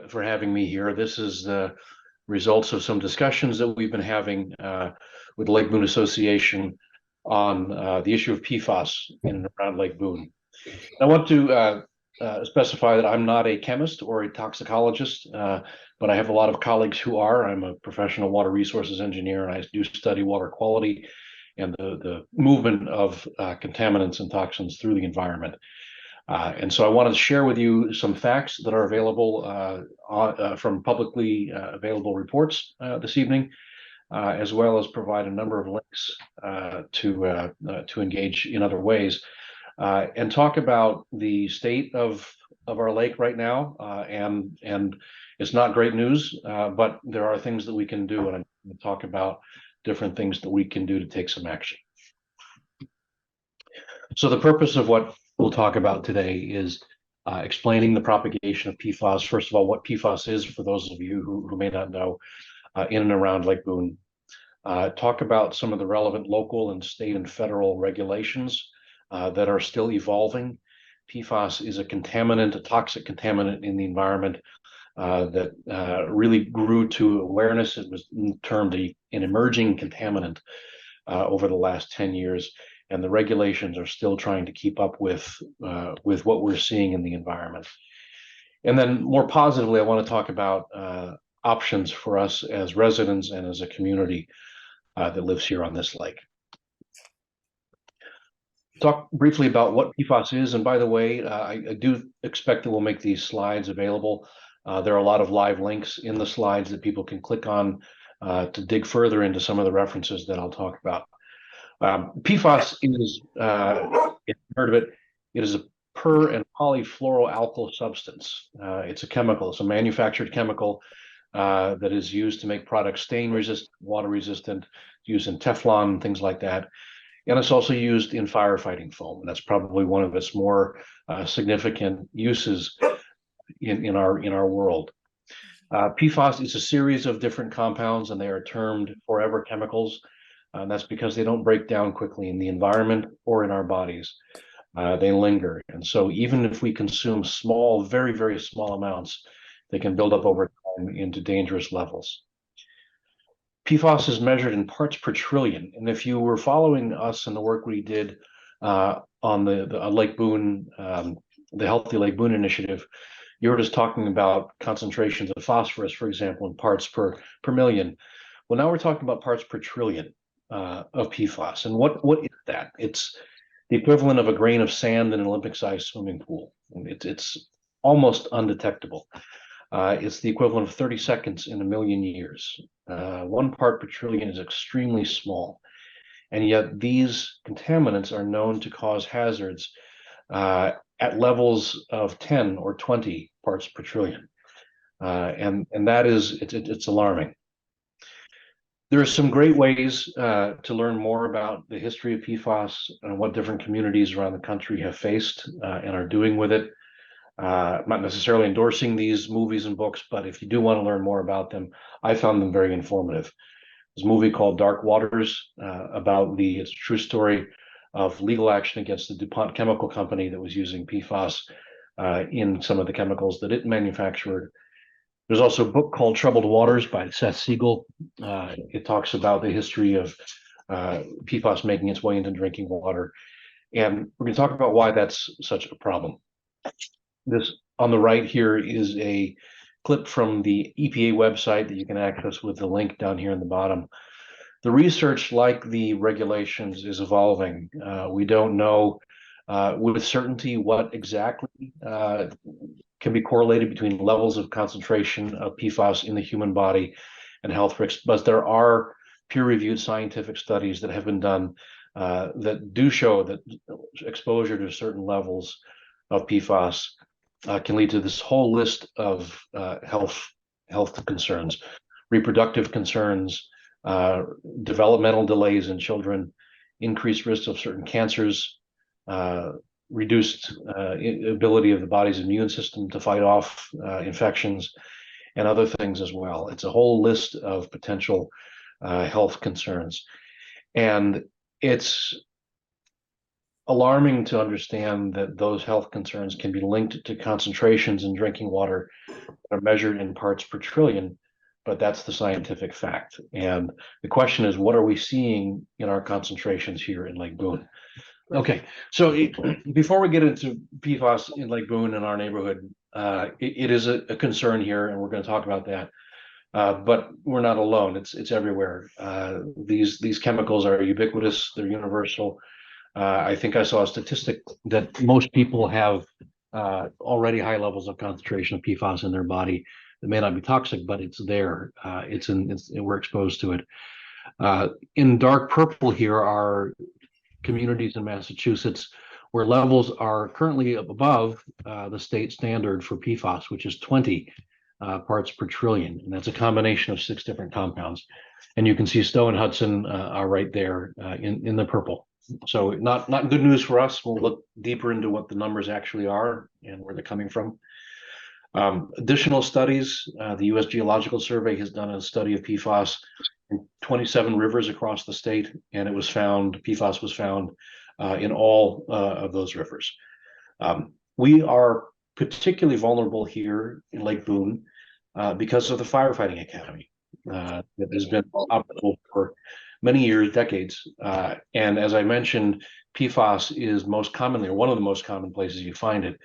for having me here. This is the results of some discussions that we've been having with the Lake Boon Association on the issue of PFAS in and around Lake Boon. I want to specify that I'm not a chemist or a toxicologist, but I have a lot of colleagues who are. I'm a professional water resources engineer, and I do study water quality and the movement of contaminants and toxins through the environment. And so I wanted to share with you some facts that are available from publicly available reports this evening, as well as provide a number of links to engage in other ways, and talk about the state of our lake right now. And it's not great news, but there are things that we can do, and I'm going to talk about different things that we can do to take some action. So the purpose of what we'll talk about today is explaining the propagation of PFAS. First of all, what PFAS is for those of you who may not know, in and around Lake Boon. Talk about some of the relevant local and state and federal regulations that are still evolving. PFAS is a contaminant, a toxic contaminant in the environment that really grew to awareness. It was termed an emerging contaminant over the last 10 years. And the regulations are still trying to keep up with what we're seeing in the environment. And then more positively, I want to talk about options for us as residents and as a community that lives here on this lake. Talk briefly about what PFAS is. And by the way, I do expect that we'll make these slides available. There are a lot of live links in the slides that people can click on to dig further into some of the references that I'll talk about. PFAS is, if you've heard of it, it is a per and polyfluoroalkyl substance. It's a chemical, it's a manufactured chemical that is used to make products stain resistant, water resistant, used in Teflon, things like that. And it's also used in firefighting foam. And that's probably one of its more significant uses in our world. PFAS is a series of different compounds, and they are termed forever chemicals. And that's because they don't break down quickly in the environment or in our bodies. They linger. And so even if we consume small, very, very small amounts, they can build up over time into dangerous levels. PFAS is measured in parts per trillion. And if you were following us and the work we did on the Lake Boon, the Healthy Lake Boon initiative, you were just talking about concentrations of phosphorus, for example, in parts per million. Well, now we're talking about parts per trillion of PFAS. And what is that? It's the equivalent of a grain of sand in an Olympic-sized swimming pool. It's almost undetectable. It's the equivalent of 30 seconds in a million years. 1 part per trillion is extremely small. And yet these contaminants are known to cause hazards at levels of 10 or 20 parts per trillion. And that is, it's alarming. There are some great ways to learn more about the history of PFAS and what different communities around the country have faced and are doing with it. I'm not necessarily endorsing these movies and books, but if you do want to learn more about them, I found them very informative. There's a movie called Dark Waters about it's a true story of legal action against the DuPont chemical company that was using PFAS in some of the chemicals that it manufactured. There's also a book called Troubled Waters by Seth Siegel. It talks about the history of PFAS making its way into drinking water. And we're going to talk about why that's such a problem. This on the right here is a clip from the EPA website that you can access with the link down here in the bottom. The research, like the regulations, is evolving. We don't know with certainty what exactly can be correlated between levels of concentration of PFAS in the human body and health risks, but there are peer-reviewed scientific studies that have been done that do show that exposure to certain levels of PFAS can lead to this whole list of health concerns, reproductive concerns, developmental delays in children, increased risk of certain cancers, reduced ability of the body's immune system to fight off infections, and other things as well. It's a whole list of potential health concerns. And it's alarming to understand that those health concerns can be linked to concentrations in drinking water that are measured in parts per trillion, but that's the scientific fact. And the question is, what are we seeing in our concentrations here in Lake Boone? Okay, so before we get into PFAS in Lake Boone in our neighborhood, it is a concern here, and we're going to talk about that. But we're not alone. It's everywhere. These chemicals are ubiquitous. They're universal. I think I saw a statistic that most people have already high levels of concentration of PFAS in their body. It may not be toxic, but it's there. We're exposed to it. In dark purple here are communities in Massachusetts where levels are currently above the state standard for PFAS, which is 20 parts per trillion. And that's a combination of 6 different compounds. And you can see Stowe and Hudson are right there in the purple. So not good news for us. We'll look deeper into what the numbers actually are and where they're coming from. Additional studies, the U.S. Geological Survey has done a study of PFAS in 27 rivers across the state, and PFAS was found in all of those rivers. We are particularly vulnerable here in Lake Boone because of the firefighting academy that has been operational for many years, decades. And as I mentioned, PFAS is most commonly, or one of the most common places you find it,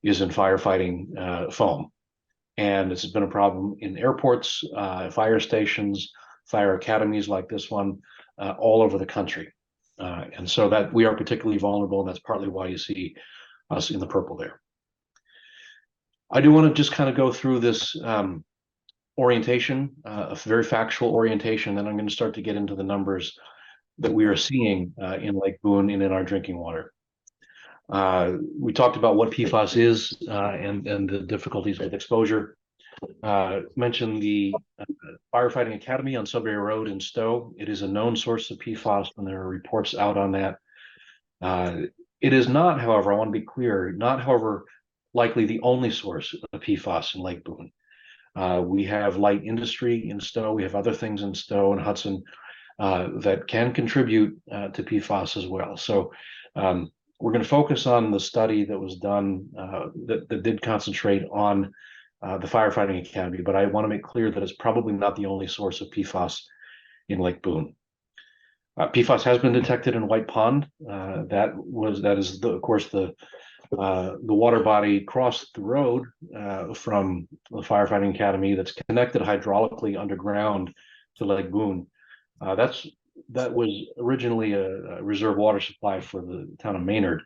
is in firefighting foam. And this has been a problem in airports, fire stations, fire academies like this one, all over the country. And so that we are particularly vulnerable, and that's partly why you see us in the purple there. I do want to just kind of go through this orientation, a very factual orientation, then I'm going to start to get into the numbers that we are seeing in Lake Boone and in our drinking water. We talked about what PFAS is and the difficulties with exposure. Mentioned the Firefighting Academy on Sudbury Road in Stowe. It is a known source of PFAS, and there are reports out on that. It is not, however, I want to be clear, however, likely the only source of PFAS in Lake Boone. We have light industry in Stowe. We have other things in Stowe and Hudson that can contribute to PFAS as well. So we're going to focus on the study that was done that did concentrate on the Firefighting Academy, but I want to make clear that it's probably not the only source of PFAS in Lake Boone. PFAS has been detected in White Pond. That is of course the water body across the road from the Firefighting Academy that's connected hydraulically underground to Lake Boone. That was originally a reserve water supply for the town of Maynard,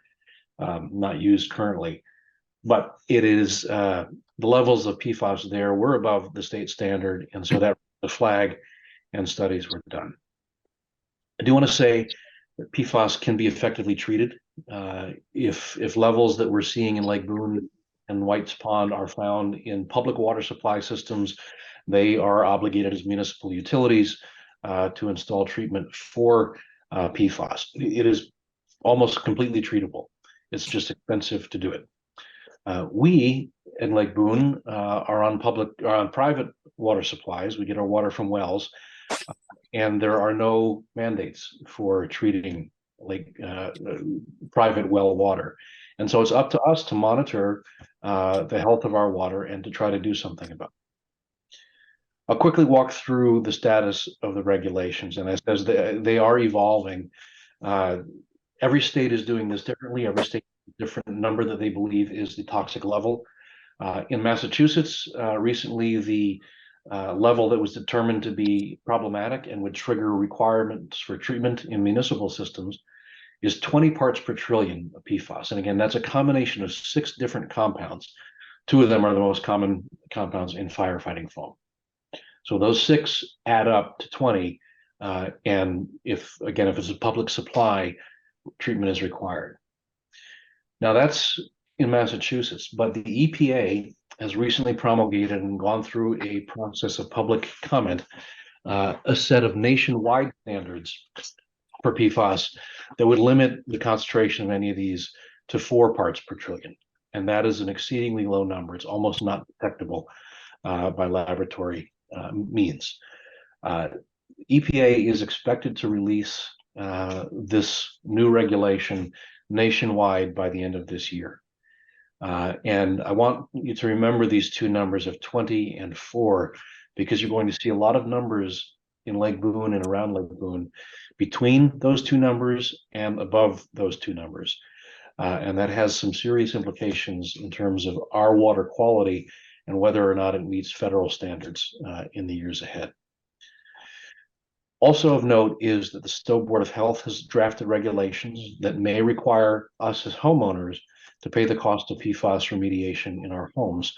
not used currently. But it is the levels of PFAS there were above the state standard, and so that the flag and studies were done. I do want to say that PFAS can be effectively treated. If levels that we're seeing in Lake Boone and White's Pond are found in public water supply systems, they are obligated as municipal utilities to install treatment for PFAS. It is almost completely treatable. It's just expensive to do it. We in Lake Boone are on private water supplies. We get our water from wells, and there are no mandates for treating private well water. And so it's up to us to monitor the health of our water and to try to do something about it. I'll quickly walk through the status of the regulations, and as they are evolving. Every state is doing this differently. Every state has a different number that they believe is the toxic level. In Massachusetts, recently the level that was determined to be problematic and would trigger requirements for treatment in municipal systems is 20 parts per trillion of PFAS. And again, that's a combination of 6 different compounds. 2 of them are the most common compounds in firefighting foam. So those 6 add up to 20. And if it's a public supply, treatment is required. Now that's in Massachusetts, but the EPA has recently promulgated and gone through a process of public comment, a set of nationwide standards for PFAS that would limit the concentration of any of these to 4 parts per trillion. And that is an exceedingly low number. It's almost not detectable by laboratory means. EPA is expected to release this new regulation nationwide by the end of this year. And I want you to remember these two numbers of 20 and 4, because you're going to see a lot of numbers in Lake Boon and around Lake Boon between those two numbers and above those two numbers. And that has some serious implications in terms of our water quality and whether or not it meets federal standards in the years ahead. Also of note is that the Stowe Board of Health has drafted regulations that may require us as homeowners to pay the cost of PFAS remediation in our homes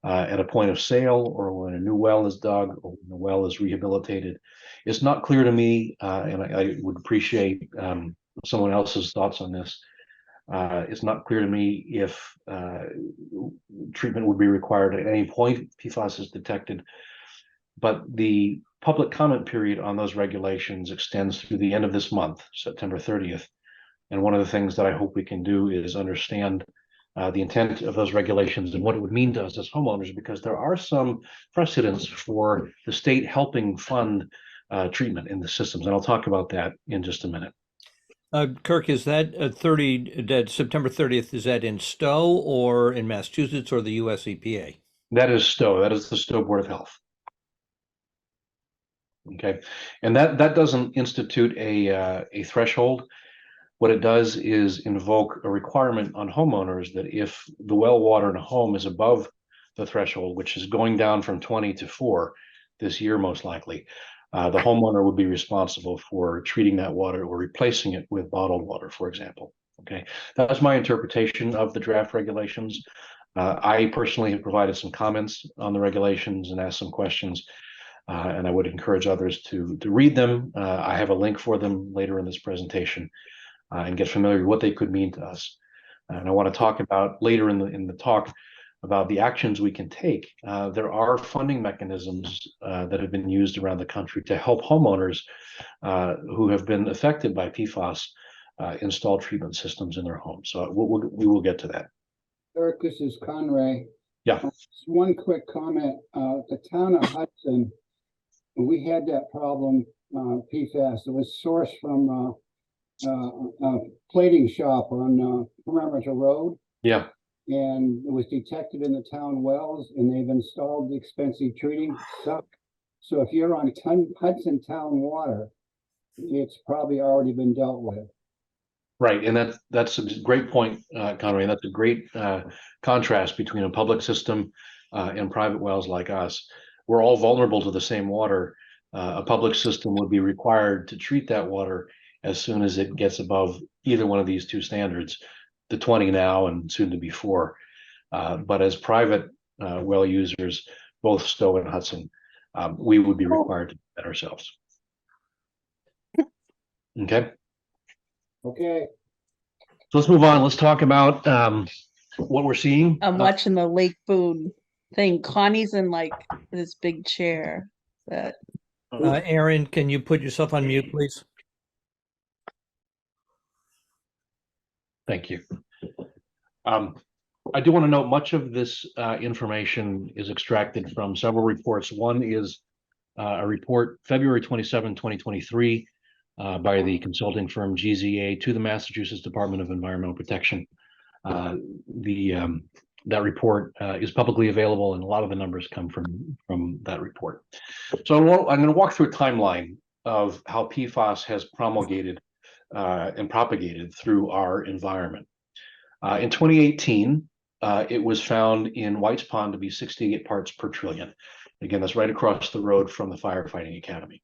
at a point of sale, or when a new well is dug, or when the well is rehabilitated. It's not clear to me, and I would appreciate someone else's thoughts on this. It's not clear to me if treatment would be required at any point PFAS is detected, but the public comment period on those regulations extends through the end of this month, September 30th. And one of the things that I hope we can do is understand the intent of those regulations and what it would mean to us as homeowners, because there are some precedents for the state helping fund treatment in the systems. And I'll talk about that in just a minute. Kirk, is that that September 30th, is that in Stowe or in Massachusetts or the US EPA? That is Stowe. That is the Stowe Board of Health. Okay, and that doesn't institute a threshold. What it does is invoke a requirement on homeowners that if the well water in a home is above the threshold, which is going down from 20 to 4 this year, most likely, the homeowner would be responsible for treating that water or replacing it with bottled water, for example. Okay, that's my interpretation of the draft regulations. I personally have provided some comments on the regulations and asked some questions. And I would encourage others to read them. I have a link for them later in this presentation and get familiar with what they could mean to us. And I want to talk about later in the talk about the actions we can take. There are funding mechanisms that have been used around the country to help homeowners who have been affected by PFAS install treatment systems in their homes. So we will get to that. Eric, this is Conray. Yeah. Just one quick comment. The town of Hudson, we had that problem, PFAS. It was sourced from a plating shop on Perimeter Road. Yeah. And it was detected in the town wells, and they've installed the expensive treating stuff. So if you're on Hudson town water, it's probably already been dealt with. Right, and that's a great point, Conray. And that's a great contrast between a public system and private wells like us. We're all vulnerable to the same water. A public system would be required to treat that water as soon as it gets above either one of these two standards, the 20 now and soon to be 4. But as private well users, both Stowe and Hudson, we would be required to do that ourselves. Okay. Okay. So let's move on. Let's talk about what we're seeing. I'm watching the Lake Boon thing. Connie's in like this big chair. That Aaron, can you put yourself on mute, please? Thank you. I do want to note much of this information is extracted from several reports. One is a report February 27, 2023 by the consulting firm GZA to the Massachusetts Department of Environmental Protection. That report is publicly available, and a lot of the numbers come from that report. So I'm going to walk through a timeline of how PFAS has promulgated and propagated through our environment. In 2018, it was found in White's Pond to be 68 parts per trillion. Again, that's right across the road from the Firefighting Academy.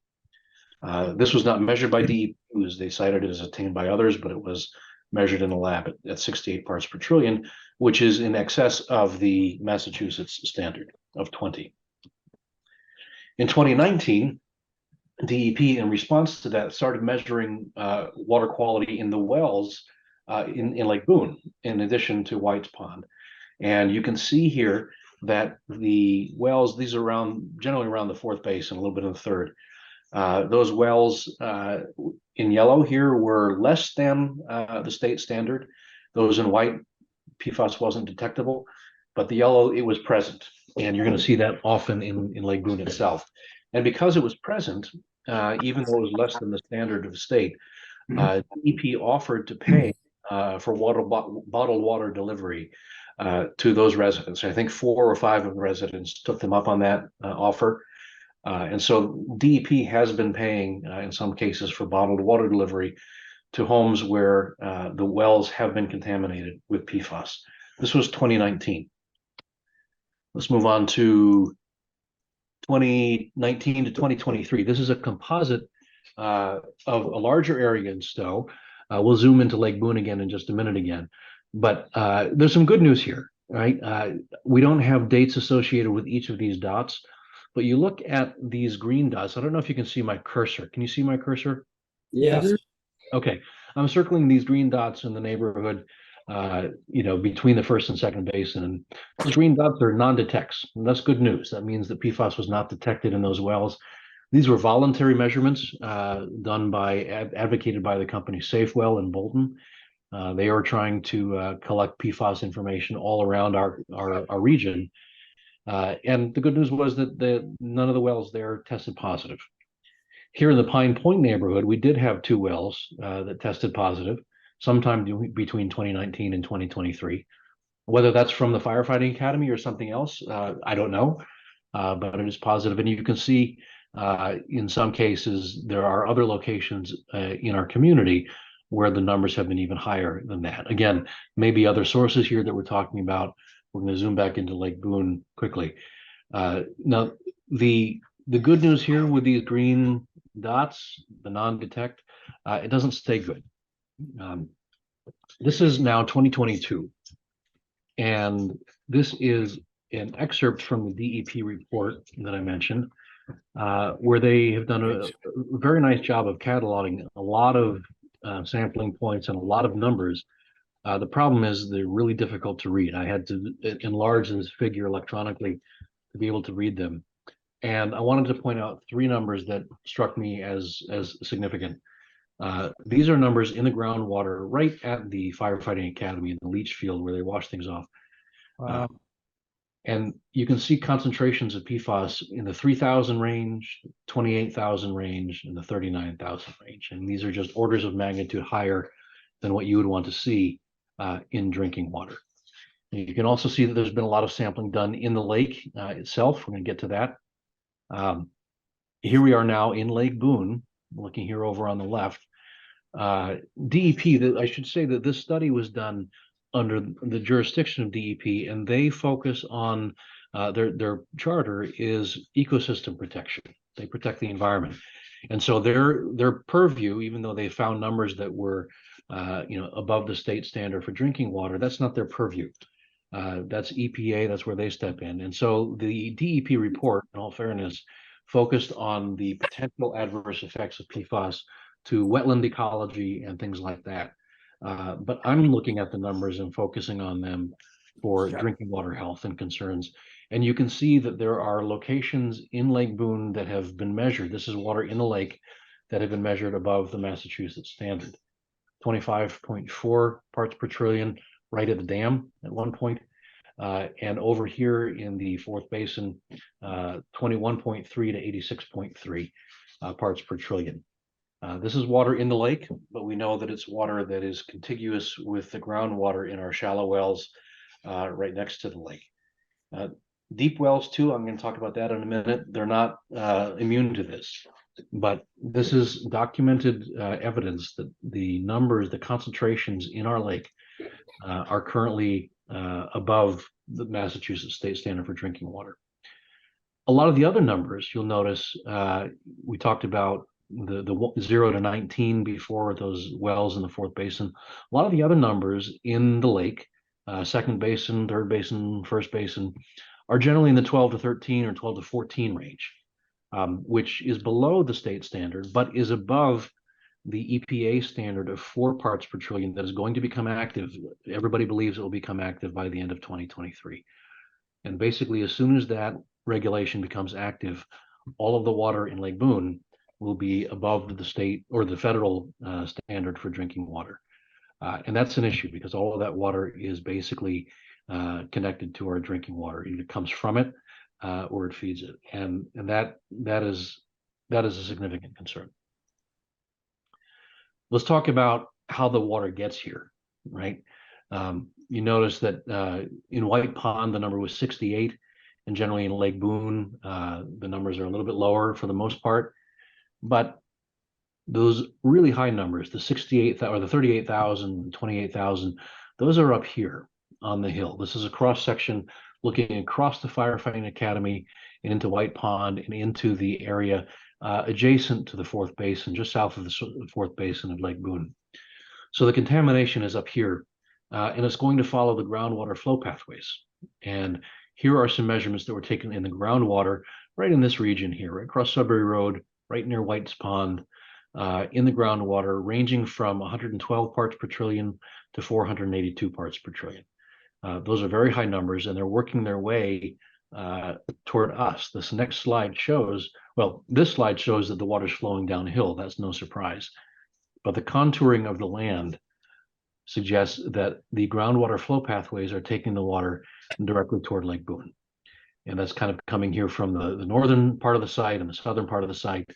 This was not measured by DEP. They cited it as attained by others, but it was measured in the lab at 68 parts per trillion, which is in excess of the Massachusetts standard of 20. In 2019, DEP, in response to that, started measuring water quality in the wells in Lake Boon, in addition to White's Pond. And you can see here that the wells, these are generally around the 4th basin, a little bit in the 3rd. Those wells in yellow here were less than the state standard. Those in white, PFAS wasn't detectable, but the yellow, it was present. And you're going to see that often in Lake Boon itself. And because it was present, even though it was less than the standard of the state, DEP offered to pay for bottled water delivery to those residents. I think 4 or 5 of the residents took them up on that offer. And so DEP has been paying in some cases for bottled water delivery to homes where the wells have been contaminated with PFAS. This was 2019. Let's move on to 2019 to 2023. This is a composite of a larger area in Stowe. We'll zoom into Lake Boon again in just a minute again. But there's some good news here, right? We don't have dates associated with each of these dots, but you look at these green dots. I don't know if you can see my cursor. Can you see my cursor? Yes. Okay. I'm circling these green dots in the neighborhood, between the first and second basin. And those green dots are non-detects. And that's good news. That means that PFAS was not detected in those wells. These were voluntary measurements done by, advocated by the company Safewell in Bolton. They are trying to collect PFAS information all around our region. And the good news was that none of the wells there tested positive. Here in the Pine Point neighborhood, we did have 2 wells that tested positive sometime between 2019 and 2023. Whether that's from the Firefighting Academy or something else, I don't know, but it is positive. And you can see in some cases, there are other locations in our community where the numbers have been even higher than that. Again, maybe other sources here that we're talking about. We're going to zoom back into Lake Boon quickly. Now, the good news here with these green dots, the non-detect, it doesn't stay good. This is now 2022, and this is an excerpt from the DEP report that I mentioned, where they have done a very nice job of cataloging a lot of sampling points and a lot of numbers. The problem is they're really difficult to read. I had to enlarge this figure electronically to be able to read them. And I wanted to point out 3 numbers that struck me as significant. These are numbers in the groundwater right at the Firefighting Academy in the leach field where they wash things off. Wow. And you can see concentrations of PFAS in the 3,000 range, 28,000 range, and the 39,000 range. And these are just orders of magnitude higher than what you would want to see in drinking water. And you can also see that there's been a lot of sampling done in the lake itself. We're going to get to that. Here we are now in Lake Boon, looking here over on the left. DEP, I should say that this study was done under the jurisdiction of DEP, and they focus on their charter is ecosystem protection. They protect the environment, and so their purview, even though they found numbers that were above the state standard for drinking water, that's not their purview. That's EPA. That's where they step in, and so the DEP report, in all fairness, focused on the potential adverse effects of PFAS to wetland ecology and things like that. But I'm looking at the numbers and focusing on them for drinking water health and concerns. And you can see that there are locations in Lake Boon that have been measured. This is water in the lake that have been measured above the Massachusetts standard. 25.4 parts per trillion right at the dam at one point. And over here in the fourth basin, 21.3 to 86.3 parts per trillion. This is water in the lake, but we know that it's water that is contiguous with the groundwater in our shallow wells right next to the lake. Deep wells too, I'm going to talk about that in a minute. They're not immune to this, but this is documented evidence that the numbers, the concentrations in our lake are currently above the Massachusetts state standard for drinking water. A lot of the other numbers, you'll notice, we talked about the 0 to 19 before, those wells in the fourth basin. A lot of the other numbers in the lake, second basin, third basin, first basin, are generally in the 12 to 13 or 12 to 14 range, which is below the state standard, but is above the EPA standard of 4 parts per trillion that is going to become active. Everybody believes it will become active by the end of 2023. And basically, as soon as that regulation becomes active, all of the water in Lake Boon will be above the state or the federal standard for drinking water. And that's an issue because all of that water is basically connected to our drinking water. Either comes from it or it feeds it. And that is a significant concern. Let's talk about how the water gets here. right? You notice that in White Pond, the number was 68, and generally in Lake Boone, the numbers are a little bit lower for the most part. But those really high numbers, the 68,000 or the 38,000, 28,000, those are up here on the hill. This is a cross section looking across the firefighting academy and into White Pond and into the area adjacent to the fourth basin, just south of the fourth basin of Lake Boone. So the contamination is up here, and it's going to follow the groundwater flow pathways. And here are some measurements that were taken in the groundwater right in this region here, right across Sudbury Road, right near White's Pond, in the groundwater, ranging from 112 parts per trillion to 482 parts per trillion. Those are very high numbers, and they're working their way toward us. This next slide shows, well, this slide shows that the water's flowing downhill. That's no surprise. But the contouring of the land suggests that the groundwater flow pathways are taking the water directly toward Lake Boone. And that's kind of coming here from the northern part of the site and the southern part of the site.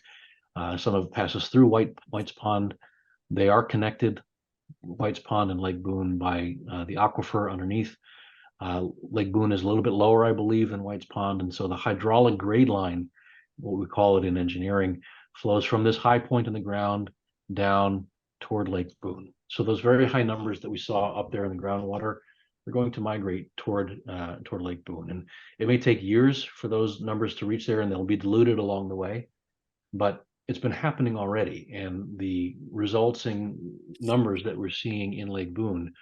Some of it passes through White's Pond. They are connected, White's Pond and Lake Boone, by the aquifer underneath. Lake Boone is a little bit lower, I believe, than White's Pond. And so the hydraulic grade line, what we call it in engineering, flows from this high point in the ground down toward Lake Boone. So those very high numbers that we saw up there in the groundwater are going to migrate toward Lake Boone. And it may take years for those numbers to reach there, and they'll be diluted along the way. But it's been happening already, and the resulting numbers that we're seeing in Lake Boone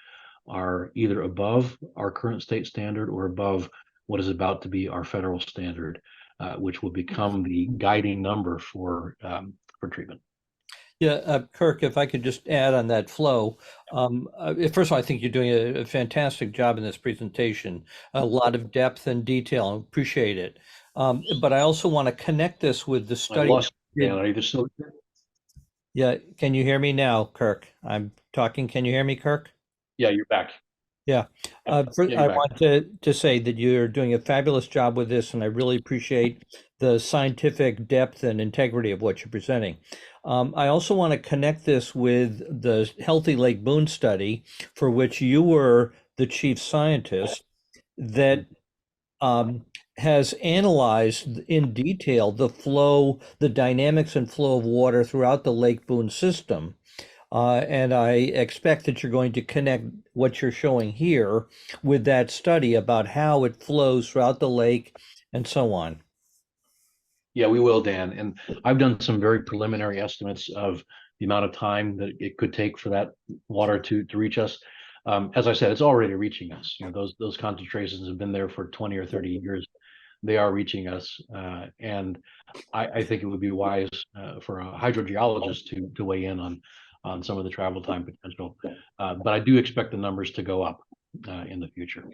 are either above our current state standard or above what is about to be our federal standard, which will become the guiding number for treatment. Yeah, Kirk, if I could just add on that flow. First of all, I think you're doing a fantastic job in this presentation. A lot of depth and detail. I appreciate it. But I also want to connect this with the I study. lost you, Dan. Are you still here? Yeah, can you hear me now, Kirk? I'm talking. Can you hear me, Kirk? Yeah, you're back. Yeah. You're I back. want to say that you're doing a fabulous job with this, and I really appreciate the scientific depth and integrity of what you're presenting. I also want to connect this with the Healthy Lake Boone study, for which you were the chief scientist, that has analyzed in detail the flow, the dynamics and flow of water throughout the Lake Boone system. And I expect that you're going to connect what you're showing here with that study about how it flows throughout the lake and so on. Yeah, we will, Dan. And I've done some very preliminary estimates of the amount of time that it could take for that water to reach us. As I said, it's already reaching us. You know, those concentrations have been there for 20 or 30 years. They are reaching us, and I think it would be wise for a hydrogeologist to weigh in on some of the travel time potential. But I do expect the numbers to go up in the future.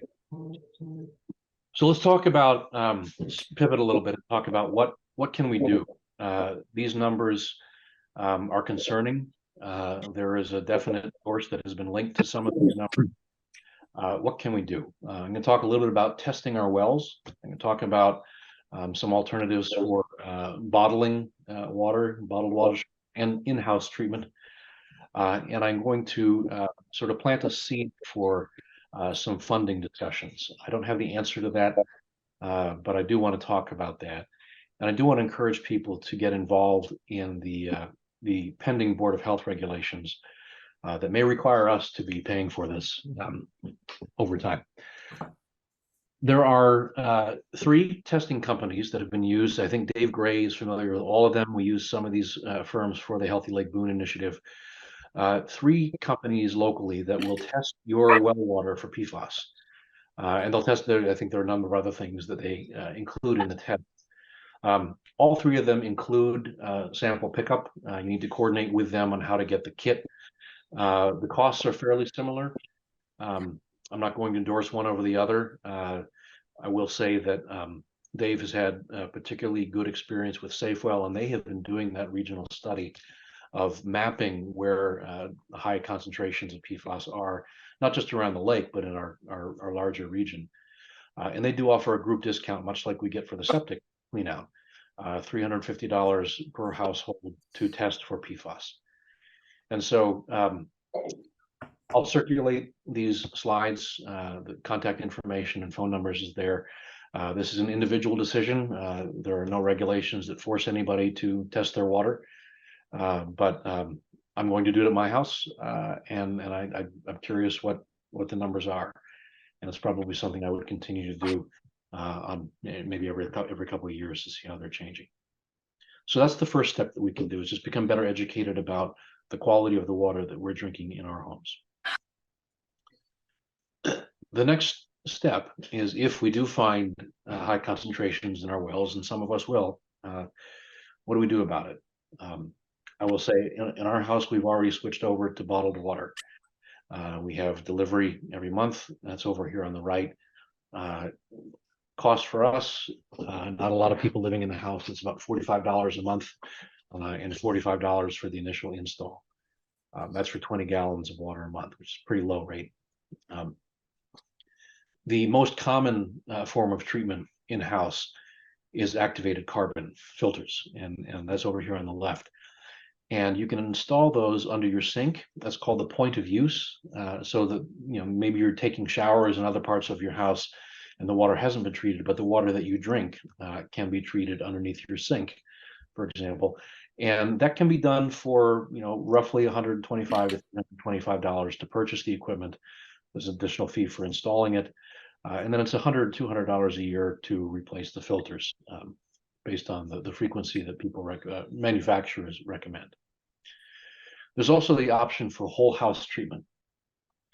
So let's talk about, let's pivot a little bit and talk about what can we do. These numbers are concerning. There is a definite source that has been linked to some of these numbers. What can we do? I'm going to talk a little bit about testing our wells. I'm going to talk about some alternatives for bottling water, bottled water, and in-house treatment. And I'm going to sort of plant a seed for some funding discussions. I don't have the answer to that, but I do want to talk about that. And I do want to encourage people to get involved in the pending Board of Health regulations that may require us to be paying for this over time. There are 3 testing companies that have been used. I think Dave Gray is familiar with all of them. We use some of these firms for the Healthy Lake Boone initiative. 3 companies locally that will test your well water for PFAS. And they'll test I think there are a number of other things that they include in the test. All 3 of them include sample pickup. You need to coordinate with them on how to get the kit. The costs are fairly similar. I'm not going to endorse one over the other. I will say that Dave has had a particularly good experience with Safewell, and they have been doing that regional study of mapping where high concentrations of PFAS are, not just around the lake, but in our larger region. And they do offer a group discount, much like we get for the septic cleanout, $350 per household to test for PFAS. And so I'll circulate these slides. The contact information and phone numbers is there. This is an individual decision. There are no regulations that force anybody to test their water, but I'm going to do it at my house, and I'm curious what the numbers are, and it's probably something I would continue to do on maybe every couple of years to see how they're changing. So that's the first step that we can do, is just become better educated about the quality of the water that we're drinking in our homes. The next step is, if we do find high concentrations in our wells, and some of us will, what do we do about it? I will say in our house, we've already switched over to bottled water. We have delivery every month. That's over here on the right. Cost for us, not a lot of people living in the house, it's about $45 a month, and $45 for the initial install. That's for 20 gallons of water a month, which is a pretty low rate. The most common form of treatment in-house is activated carbon filters, and that's over here on the left. And you can install those under your sink. That's called the point of use. So that, maybe you're taking showers in other parts of your house and the water hasn't been treated, but the water that you drink can be treated underneath your sink, for example. And that can be done for, roughly $125 to $125 to purchase the equipment. There's an additional fee for installing it. And then it's $100, $200 a year to replace the filters, based on the frequency that manufacturers recommend. There's also the option for whole house treatment.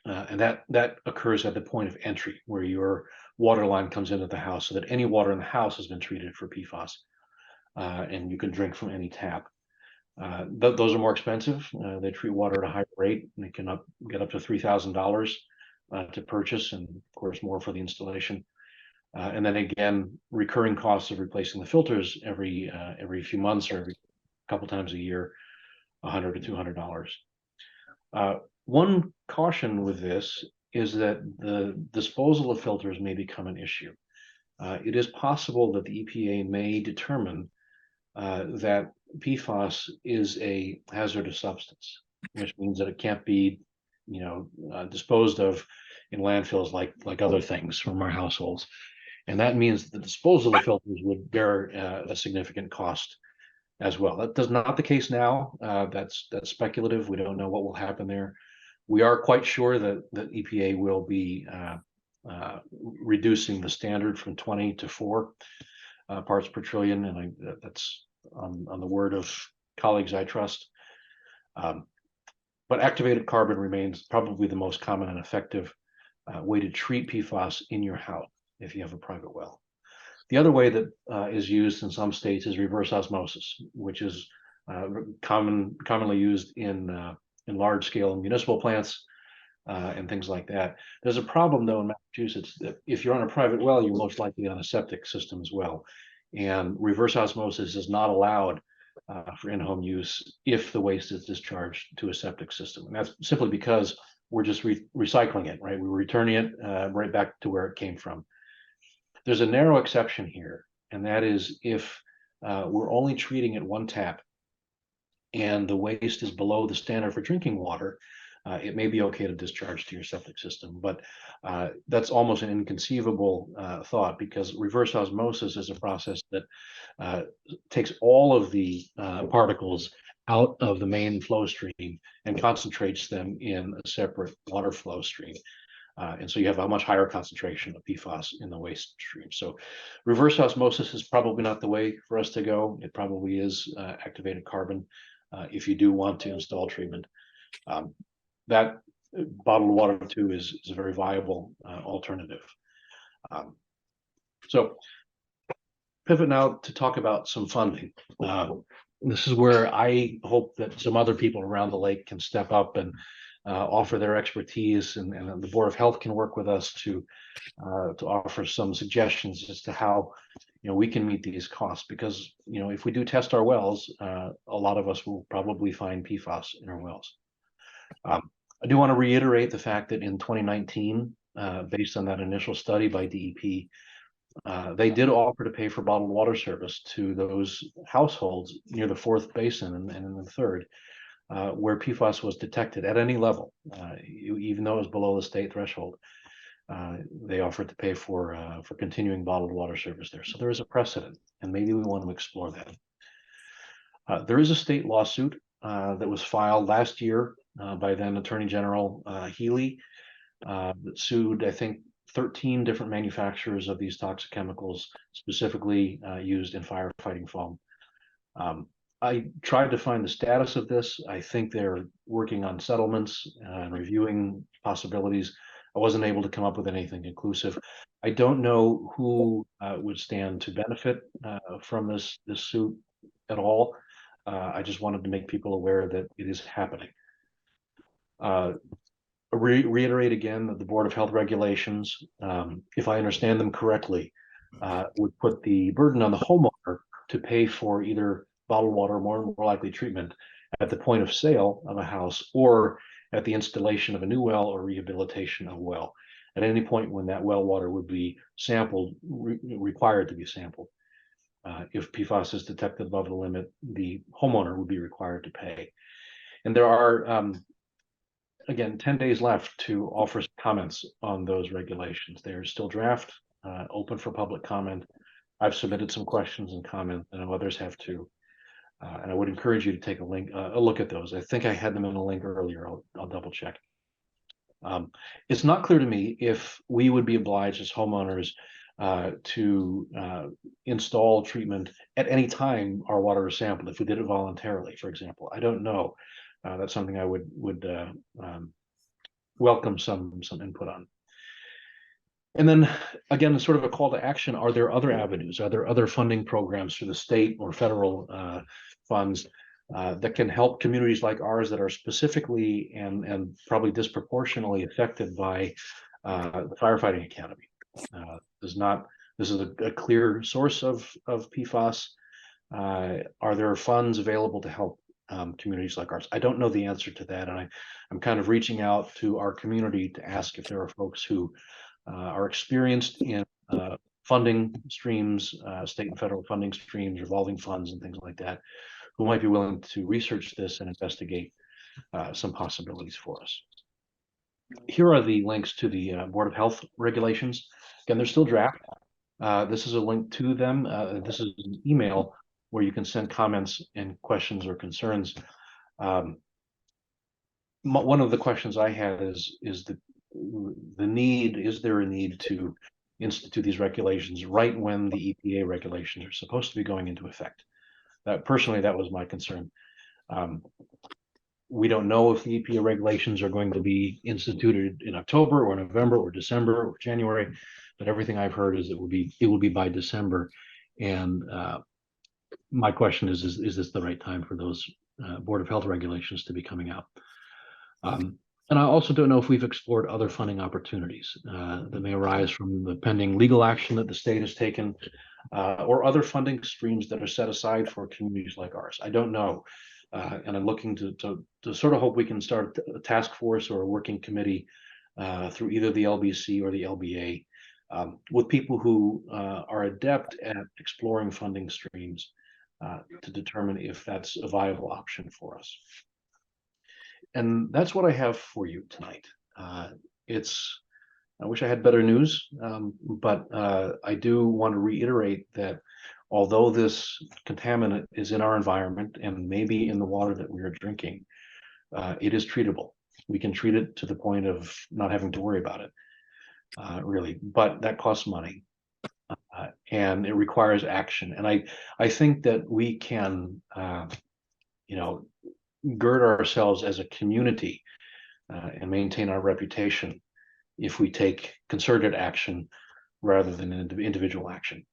And that occurs at the point of entry, where your water line comes into the house, so that any water in the house has been treated for PFAS, and you can drink from any tap. Those are more expensive. They treat water at a higher rate, and they can get up to $3,000 to purchase, and of course more for the installation. And then again, recurring costs of replacing the filters every few months or every couple times a year, $100 to $200. One caution with this is that the disposal of filters may become an issue. It is possible that the EPA may determine that PFAS is a hazardous substance, which means that it can't be, disposed of in landfills like other things from our households. And that means that the disposal of filters would bear a significant cost as well. That is not the case now. That's speculative. We don't know what will happen there. We are quite sure that EPA will be reducing the standard from 20 to 4 parts per trillion, and that's on the word of colleagues I trust. But activated carbon remains probably the most common and effective way to treat PFAS in your house if you have a private well. The other way that is used in some states is reverse osmosis, which is commonly used in large-scale municipal plants and things like that. There's a problem, though, in Massachusetts, that if you're on a private well, you're most likely on a septic system as well. And reverse osmosis is not allowed for in-home use if the waste is discharged to a septic system. And that's simply because we're just recycling it, right? We're returning it right back to where it came from. There's a narrow exception here, and that is if we're only treating at one tap and the waste is below the standard for drinking water, it may be okay to discharge to your septic system. But that's almost an inconceivable thought, because reverse osmosis is a process that takes all of the particles out of the main flow stream and concentrates them in a separate water flow stream. And so you have a much higher concentration of PFAS in the waste stream. So reverse osmosis is probably not the way for us to go. It probably is activated carbon if you do want to install treatment. That bottled water too is a very viable alternative. So pivot now to talk about some funding. This is where I hope that some other people around the lake can step up and offer their expertise, and the Board of Health can work with us to offer some suggestions as to how we can meet these costs. Because if we do test our wells, a lot of us will probably find PFAS in our wells. I do want to reiterate the fact that in 2019, based on that initial study by DEP, they did offer to pay for bottled water service to those households near the fourth basin and in the third. where PFAS was detected at any level, even though it was below the state threshold, they offered to pay for continuing bottled water service there. So there is a precedent, and maybe we want to explore that. There is a state lawsuit that was filed last year by then Attorney General Healy that sued, I think, 13 different manufacturers of these toxic chemicals, specifically used in firefighting foam. I tried to find the status of this. I think they're working on settlements and reviewing possibilities. I wasn't able to come up with anything conclusive. I don't know who would stand to benefit from this suit at all. I just wanted to make people aware that it is happening. Reiterate again that the Board of Health Regulations, if I understand them correctly, would put the burden on the homeowner to pay for either bottled water or more likely treatment at the point of sale of a house or at the installation of a new well or rehabilitation of a well. At any point when that well water would be sampled, required to be sampled. If PFAS is detected above the limit, the homeowner would be required to pay. And there are, again, 10 days left to offer comments on those regulations. They are still draft, open for public comment. I've submitted some questions and comments, and others have too. And I would encourage you to take a look at those. I think I had them in a link earlier. I'll double check. It's not clear to me if we would be obliged as homeowners to install treatment at any time our water is sampled, if we did it voluntarily, for example. I don't know. That's something I would welcome some input on. And then again, sort of a call to action. Are there other avenues? Are there other funding programs through the state or federal funds that can help communities like ours that are specifically and probably disproportionately affected by the firefighting academy? This is a clear source of PFAS. Are there funds available to help communities like ours? I don't know the answer to that, and I'm kind of reaching out to our community to ask if there are folks who are experienced in funding streams, state and federal funding streams, revolving funds, and things like that, who might be willing to research this and investigate some possibilities for us. Here are the links to the Board of Health regulations. Again, they're still draft. This is a link to them. This is an email where you can send comments and questions or concerns. One of the questions I had is there a need to institute these regulations right when the EPA regulations are supposed to be going into effect? Personally, that was my concern. We don't know if the EPA regulations are going to be instituted in October or November or December or January, but everything I've heard is it will be by December. And my question is this the right time for those Board of Health regulations to be coming out? And I also don't know if we've explored other funding opportunities that may arise from the pending legal action that the state has taken, or other funding streams that are set aside for communities like ours. I don't know. And I'm looking to sort of hope we can start a task force or a working committee through either the LBC or the LBA with people who are adept at exploring funding streams to determine if that's a viable option for us. And that's what I have for you tonight. I wish I had better news, but I do want to reiterate that although this contaminant is in our environment and maybe in the water that we are drinking, it is treatable. We can treat it to the point of not having to worry about it, really, but that costs money. And it requires action. And I think that we can, gird ourselves as a community and maintain our reputation if we take concerted action rather than individual action.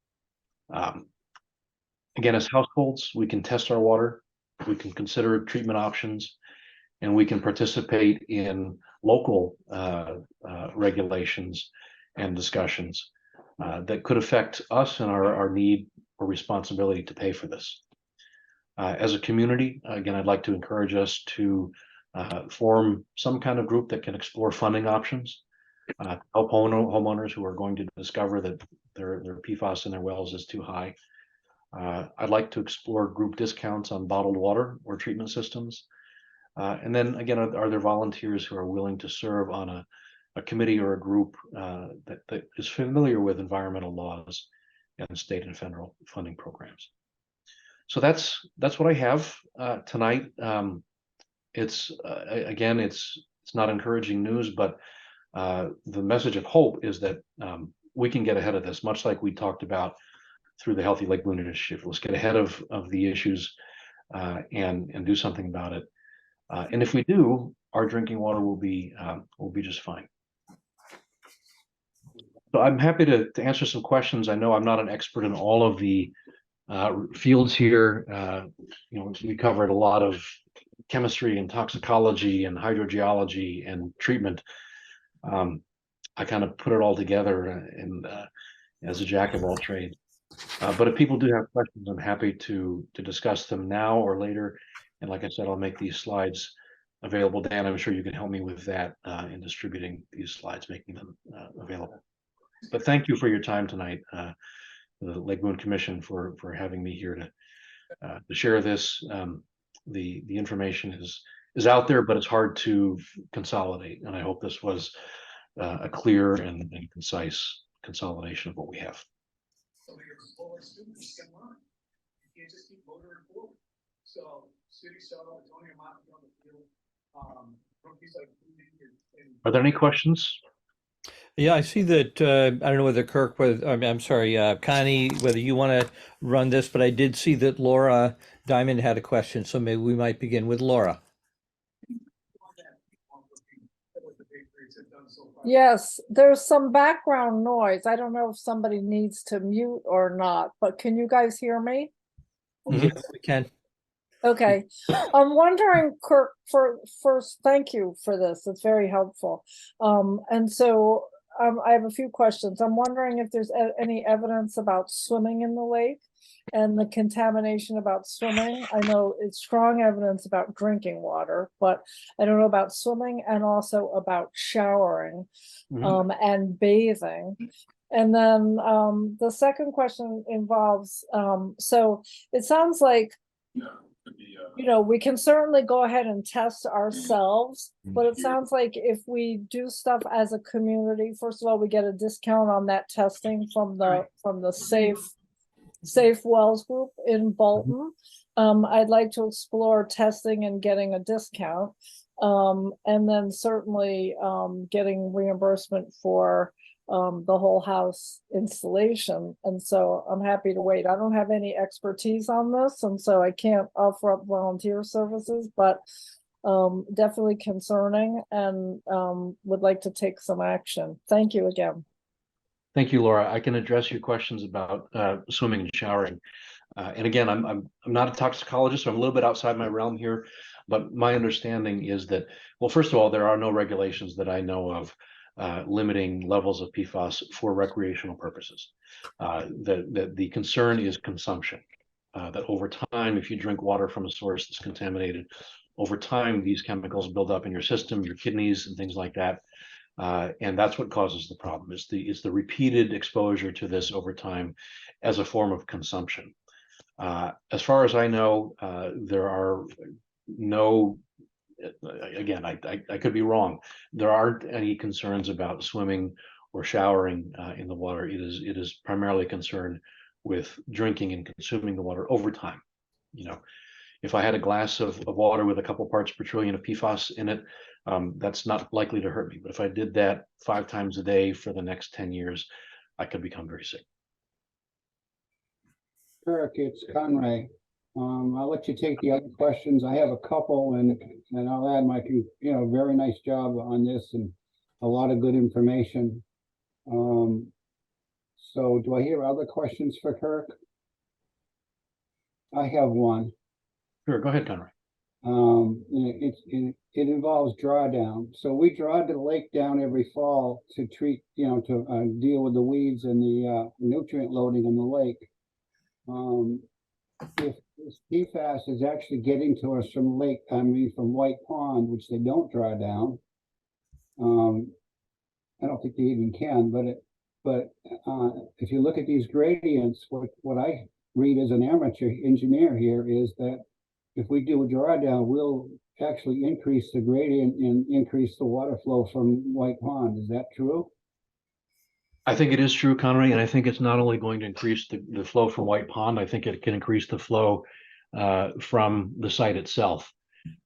Again, as households, we can test our water, we can consider treatment options, and we can participate in local regulations and discussions that could affect us and our need or responsibility to pay for this. As a community, again, I'd like to encourage us to form some kind of group that can explore funding options, help homeowners who are going to discover that their PFAS in their wells is too high. I'd like to explore group discounts on bottled water or treatment systems. And then again, are there volunteers who are willing to serve on a committee or a group that is familiar with environmental laws and state and federal funding programs? So that's what I have tonight. It's again, it's not encouraging news, but the message of hope is that we can get ahead of this, much like we talked about through the Healthy Lake Boon Initiative. Let's get ahead of the issues and do something about it. And if we do, our drinking water will be just fine. So I'm happy to answer some questions. I know I'm not an expert in all of the fields here. You know, we covered a lot of chemistry and toxicology and hydrogeology and treatment. I kind of put it all together and as a jack of all trades. But if people do have questions, I'm happy to discuss them now or later. And like I said, I'll make these slides available. Dan, I'm sure you can help me with that in distributing these slides, making them available. But thank you for your time tonight, the Lake Boon Commission, for having me here to share this. The information is out there, but it's hard to consolidate. And I hope this was a clear and concise consolidation of what we have. Some of your former students can learn. You can't just keep motoring forward. So, City Shuttle, Antonio Monti on the field, rookies like Are there any questions? Yeah, I see that. I don't know whether Kirk, I'm sorry, Connie, whether you want to run this, but I did see that Laura Diamond had a question, so maybe we might begin with Laura. Yes, there's some background noise. I don't know if somebody needs to mute or not, but can you guys hear me? Yes, we can. Okay. I'm wondering, Kirk, first, thank you for this. It's very helpful. And so I have a few questions. I'm wondering if there's any evidence about swimming in the lake and the contamination about swimming. I know it's strong evidence about drinking water, but I don't know about swimming and also about showering and bathing. And then the second question involves, so it sounds like, you know, we can certainly go ahead and test ourselves, but it sounds like if we do stuff as a community, first of all, we get a discount on that testing from the Safe Wells group in Bolton. I'd like to explore testing and getting a discount. And then certainly getting reimbursement for the whole house installation. And so I'm happy to wait. I don't have any expertise on this, and so I can't offer up volunteer services, but definitely concerning and would like to take some action. Thank you again. Thank you, Laura. I can address your questions about swimming and showering. And again, I'm not a toxicologist, so I'm a little bit outside my realm here, but my understanding is that, well, first of all, there are no regulations that I know of limiting levels of PFAS for recreational purposes. The concern is consumption, that over time, if you drink water from a source that's contaminated, over time, these chemicals build up in your system, your kidneys and things like that. And that's what causes the problem. It's the repeated exposure to this over time as a form of consumption. As far as I know, there are no, again, I could be wrong. There aren't any concerns about swimming or showering in the water. It is primarily concerned with drinking and consuming the water over time. You know, if I had a glass of water with a couple parts per trillion of PFAS in it, that's not likely to hurt me. But if I did that 5 times a day for the next 10 years, I could become very sick. Kirk, it's Conray. I'll let you take the other questions. I have a couple, and I'll add my, very nice job on this and a lot of good information. So do I hear other questions for Kirk? I have one. Sure, go ahead, Conray. It involves drawdown. So we draw the lake down every fall to treat, to deal with the weeds and the nutrient loading in the lake. If this PFAS is actually getting to us from from White Pond, which they don't draw down, I don't think they even can. But if you look at these gradients, what I read as an amateur engineer here is that if we do a drawdown, we'll actually increase the gradient and increase the water flow from White Pond. Is that true? I think it is true, Connery, and I think it's not only going to increase the flow from White Pond, I think it can increase the flow from the site itself.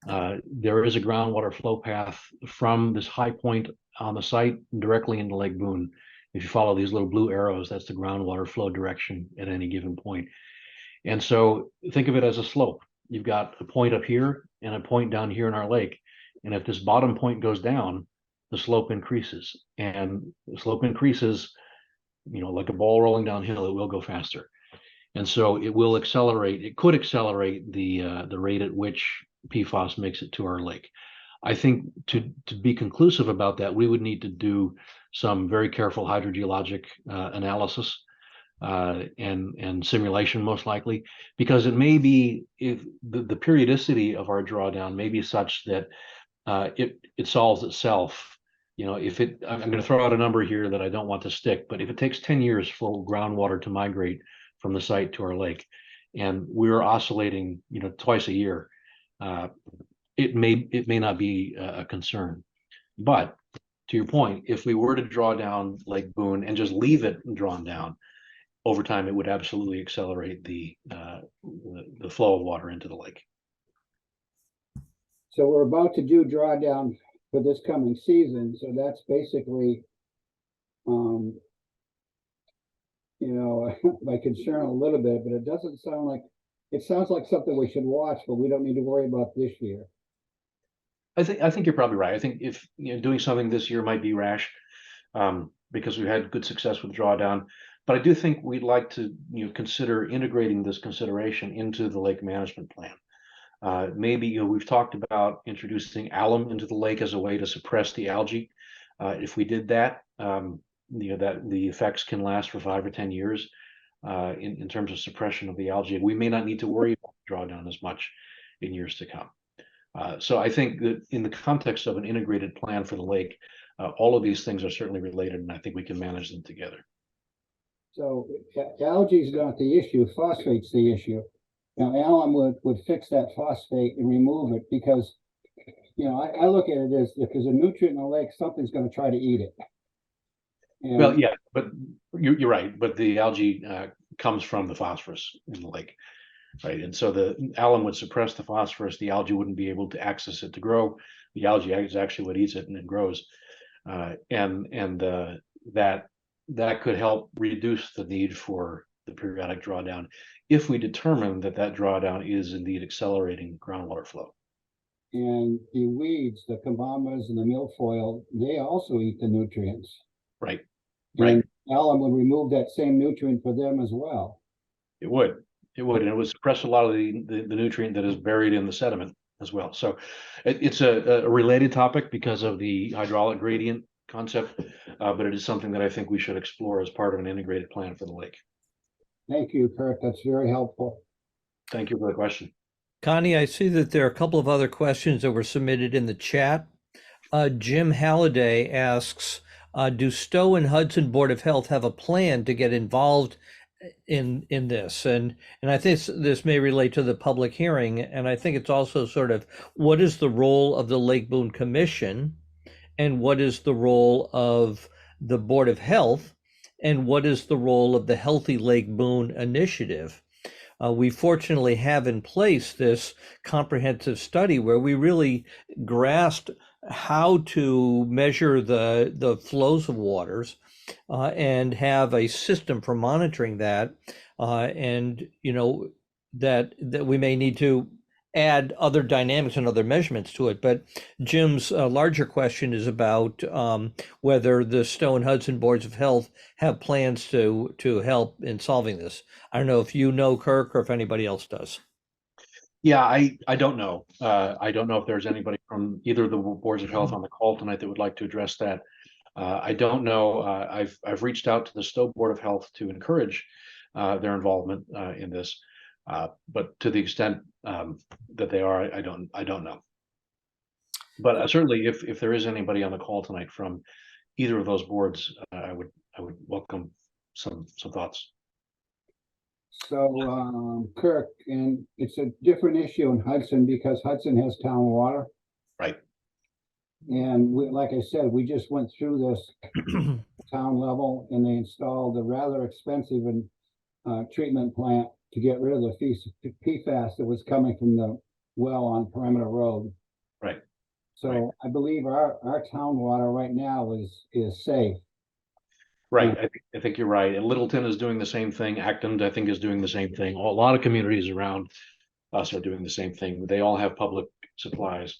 There is a groundwater flow path from this high point on the site directly into Lake Boon. If you follow these little blue arrows, that's the groundwater flow direction at any given point. And so think of it as a slope. You've got a point up here and a point down here in our lake. And if this bottom point goes down, the slope increases. And the slope increases, like a ball rolling downhill, it will go faster. And so it will accelerate, it could accelerate the rate at which PFAS makes it to our lake. I think to be conclusive about that, we would need to do some very careful hydrogeologic analysis and simulation, most likely, because it may be, if the periodicity of our drawdown may be such that it solves itself. If I'm going to throw out a number here that I don't want to stick, but if it takes 10 years for groundwater to migrate from the site to our lake, and we're oscillating, twice a year, it may not be a concern. But to your point, if we were to draw down Lake Boon and just leave it drawn down, over time, it would absolutely accelerate the flow of water into the lake. So we're about to do drawdown for this coming season. So that's basically, my concern a little bit, but it doesn't sound like, it sounds like something we should watch, but we don't need to worry about this year. I think you're probably right. I think if doing something this year might be rash, because we've had good success with drawdown. But I do think we'd like to consider integrating this consideration into the lake management plan. Maybe we've talked about introducing alum into the lake as a way to suppress the algae. If we did that, that the effects can last for 5 or 10 years in terms of suppression of the algae. We may not need to worry about drawdown as much in years to come. So I think that in the context of an integrated plan for the lake, all of these things are certainly related, and I think we can manage them together. So algae is not the issue, phosphate's the issue. Now, alum would fix that phosphate and remove it because, I look at it as if there's a nutrient in the lake, something's going to try to eat it. And well, yeah, but you're right. But the algae comes from the phosphorus in the lake, right? And so the alum would suppress the phosphorus. The algae wouldn't be able to access it to grow. The algae is actually what eats it and it grows. That could help reduce the need for the periodic drawdown if we determine that drawdown is indeed accelerating groundwater flow. And the weeds, the cambamas and the milfoil, they also eat the nutrients. Right. And alum would remove that same nutrient for them as well. It would, and it would suppress a lot of the nutrient that is buried in the sediment as well. So it's a related topic because of the hydraulic gradient concept, but it is something that I think we should explore as part of an integrated plan for the lake. Thank you, Kirk. That's very helpful. Thank you for the question. Connie, I see that there are a couple of other questions that were submitted in the chat. Jim Halliday asks, do Stowe and Hudson Board of Health have a plan to get involved in this? And I think this may relate to the public hearing. And I think it's also sort of, what is the role of the Lake Boone Commission? And what is the role of the Board of Health? And what is the role of the Healthy Lake Boone Initiative? We fortunately have in place this comprehensive study where we really grasped how to measure the flows of waters and have a system for monitoring that. And, that we may need to add other dynamics and other measurements to it. But Jim's larger question is about whether the Stowe and Hudson Boards of Health have plans to help in solving this. I don't know if you know, Kirk, or if anybody else does. Yeah, I don't know. I don't know if there's anybody from either of the boards of health on the call tonight that would like to address that. I don't know. I've reached out to the Stowe Board of Health to encourage their involvement in this. But to the extent that they are, I don't know. But certainly, if there is anybody on the call tonight from either of those boards, I would welcome some thoughts. So, Kirk, and it's a different issue in Hudson because Hudson has town water. Right. And we, like I said, we just went through this town level and they installed a rather expensive and treatment plant to get rid of the PFAS that was coming from the well on Perimeter Road. Right. So Right. I believe our town water right now is safe. Right. I think you're right. And Littleton is doing the same thing. Acton, I think, is doing the same thing. A lot of communities around us are doing the same thing. They all have public supplies.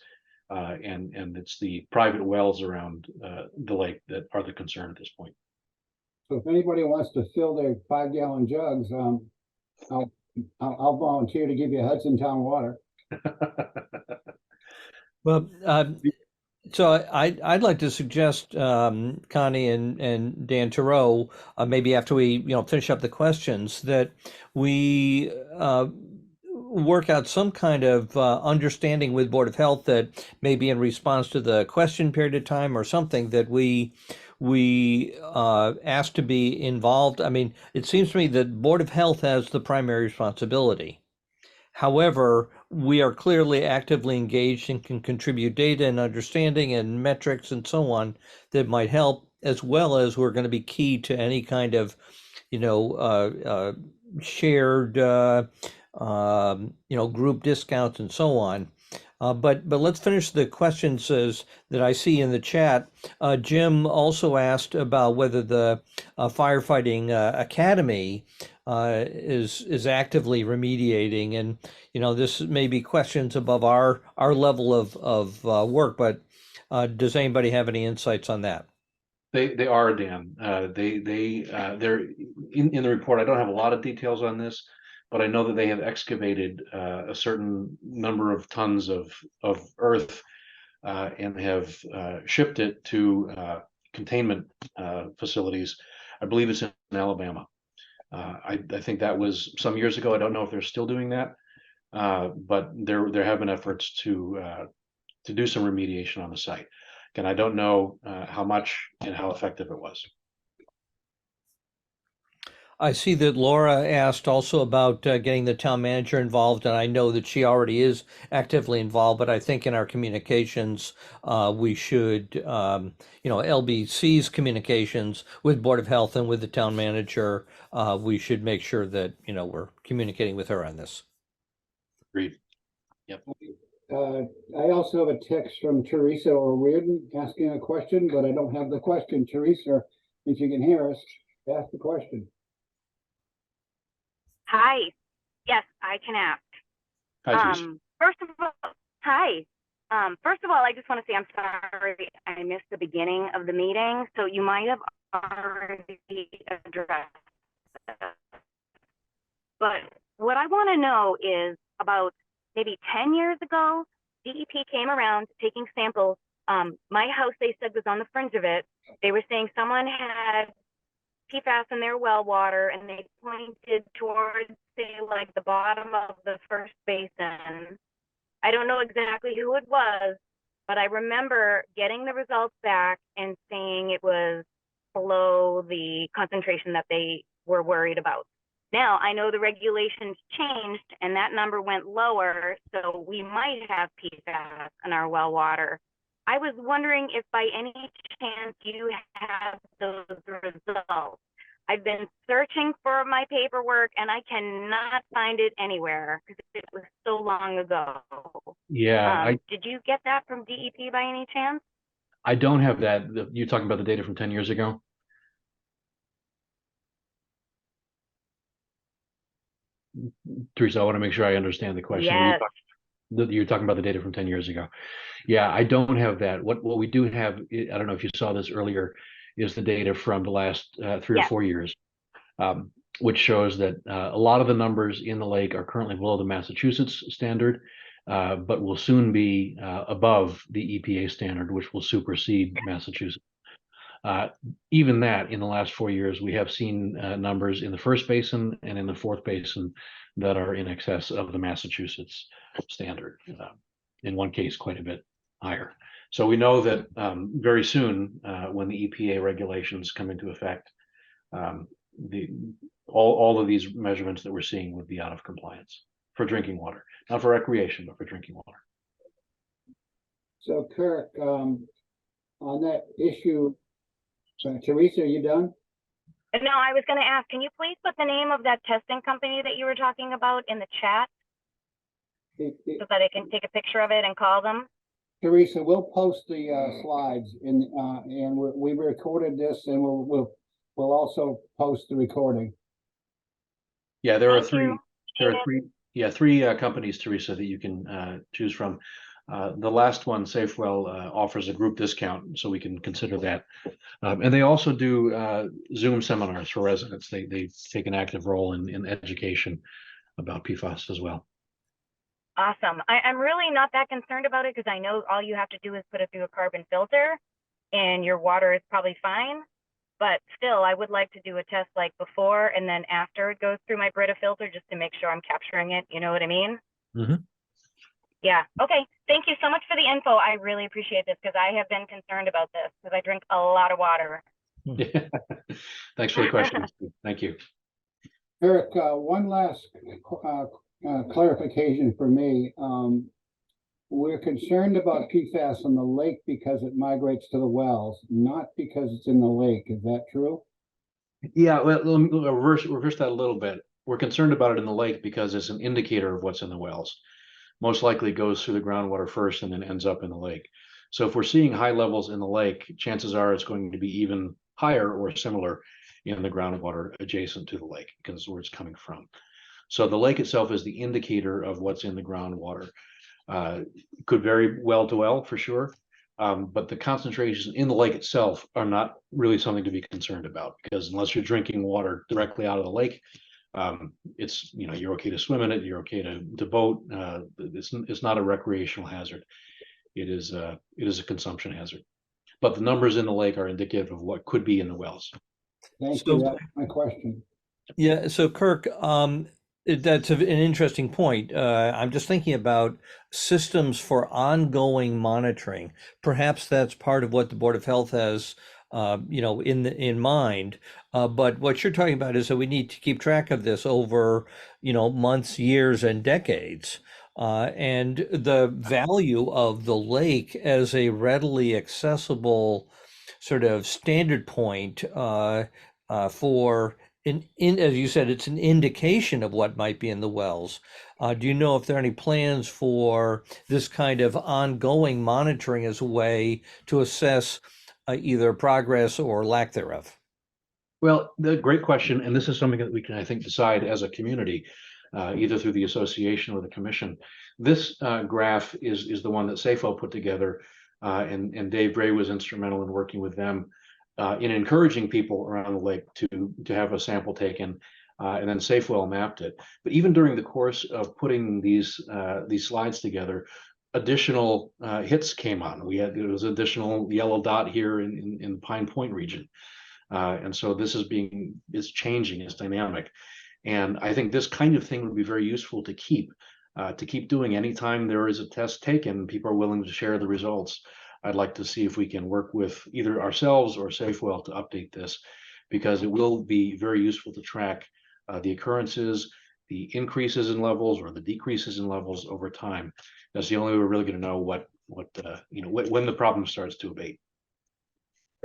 And it's the private wells around the lake that are the concern at this point. So if anybody wants to fill their 5-gallon jugs, I'll volunteer to give you Hudson Town water. Well, so I'd like to suggest, Connie and Dan Thoreau, maybe after we finish up the questions, that we work out some kind of understanding with Board of Health that maybe in response to the question period of time or something that we ask to be involved. I mean, it seems to me that Board of Health has the primary responsibility. However, we are clearly actively engaged and can contribute data and understanding and metrics and so on that might help, as well as we're going to be key to any kind of, shared, group discounts and so on. But let's finish the questions that I see in the chat. Jim also asked about whether the firefighting academy is actively remediating, and this may be questions above our level of work. But does anybody have any insights on that? They are, Dan. They're in the report. I don't have a lot of details on this, but I know that they have excavated a certain number of tons of earth and have shipped it to containment facilities. I believe it's in Alabama. I think that was some years ago. I don't know if they're still doing that, but there have been efforts to do some remediation on the site. And I don't know how much and how effective it was. I see that Laura asked also about getting the town manager involved, and I know that she already is actively involved, but I think in our communications, we should, LBC's communications with Board of Health and with the town manager, we should make sure that, we're communicating with her on this. Agreed. Yep. I also have a text from Teresa O'Riordan asking a question, but I don't have the question. Teresa, if you can hear us, ask the question. Hi. Yes, I can ask. Hi, Teresa. First of all, hi. First of all, I just want to say I'm sorry I missed the beginning of the meeting, so you might have already addressed this. But what I want to know is about maybe 10 years ago, DEP came around taking samples. My house, they said, was on the fringe of it. They were saying someone had PFAS in their well water, and they pointed towards, say, like the bottom of the first basin. I don't know exactly who it was, but I remember getting the results back and saying it was below the concentration that they were worried about. Now, I know the regulations changed and that number went lower, so we might have PFAS in our well water. I was wondering if by any chance you have those results. I've been searching for my paperwork and I cannot find it anywhere because it was so long ago. Yeah. Did you get that from DEP by any chance? I don't have that. You're talking about the data from 10 years ago? Teresa, I want to make sure I understand the question. Yes. You're talking about the data from 10 years ago. Yeah, I don't have that. What we do have, I don't know if you saw this earlier, is the data from the last 3 or 4 years, which shows that a lot of the numbers in the lake are currently below the Massachusetts standard, but will soon be above the EPA standard, which will supersede Massachusetts. Even that, in the last 4 years, we have seen numbers in the first basin and in the fourth basin that are in excess of the Massachusetts standard. In one case, quite a bit higher. So we know that very soon, when the EPA regulations come into effect, all of these measurements that we're seeing would be out of compliance for drinking water, not for recreation, but for drinking water. So Kirk, on that issue, Teresa, are you done? No, I was going to ask, can you please put the name of that testing company that you were talking about in the chat so that I can take a picture of it and call them? Teresa, we'll post the slides in, and we recorded this, and we'll also post the recording. Yeah, there are Thank three. you. There are three. Yeah, three companies, Teresa, that you can choose from. The last one, Safewell, offers a group discount, so we can consider that. And they also do Zoom seminars for residents. They take an active role in education about PFAS as well. Awesome. I'm really not that concerned about it because I know all you have to do is put it through a carbon filter and your water is probably fine. But still, I would like to do a test like before and then after it goes through my Brita filter just to make sure I'm capturing it. You know what I mean? Mm-hmm. Yeah. Okay. Thank you so much for the info. I really appreciate this because I have been concerned about this because I drink a lot of water. Yeah. Thanks for the question. Thank you. Eric, one last clarification for me. We're concerned about PFAS in the lake because it migrates to the wells, not because it's in the lake. Is that true? Yeah, well, let me reverse that a little bit. We're concerned about it in the lake because it's an indicator of what's in the wells. Most likely goes through the groundwater first and then ends up in the lake. So if we're seeing high levels in the lake, chances are it's going to be even higher or similar in the groundwater adjacent to the lake because it's where it's coming from. So the lake itself is the indicator of what's in the groundwater. Could vary well to well for sure, but the concentrations in the lake itself are not really something to be concerned about because unless you're drinking water directly out of the lake, it's, you know, you're okay to swim in it, you're okay to boat. It's not a recreational hazard. It is a consumption hazard. But the numbers in the lake are indicative of what could be in the wells. Thank you. That's my question. Yeah, so Kirk, that's an interesting point. I'm just thinking about systems for ongoing monitoring. Perhaps that's part of what the Board of Health has, in mind. But what you're talking about is that we need to keep track of this over, months, years, and decades. And the value of the lake as a readily accessible sort of standard point for as you said, it's an indication of what might be in the wells. Do you know if there are any plans for this kind of ongoing monitoring as a way to assess either progress or lack thereof? Well, the great question, and this is something that we can, I think, decide as a community, either through the association or the commission. This graph is the one that Safewell put together, and Dave Gray was instrumental in working with them in encouraging people around the lake to have a sample taken, and then Safewell mapped it. But even during the course of putting these slides together, additional hits came on. There was additional yellow dot here in the Pine Point region. And so this is changing, it's dynamic. And I think this kind of thing would be very useful to keep doing. Anytime there is a test taken, people are willing to share the results. I'd like to see if we can work with either ourselves or Safewell to update this, because it will be very useful to track the occurrences, the increases in levels or the decreases in levels over time. That's the only way we're really going to know when the problem starts to abate.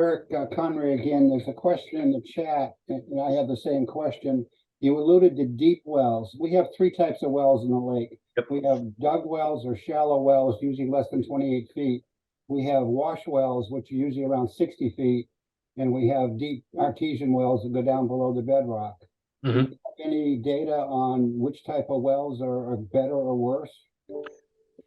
Eric Conry again, there's a question in the chat, and I have the same question. You alluded to deep wells. We have three types of wells in the lake. Yep. We have dug wells or shallow wells, usually less than 28 feet. We have wash wells, which are usually around 60 feet. And we have deep artesian wells that go down below the bedrock. Mm-hmm. Do you have any data on which type of wells are better or worse?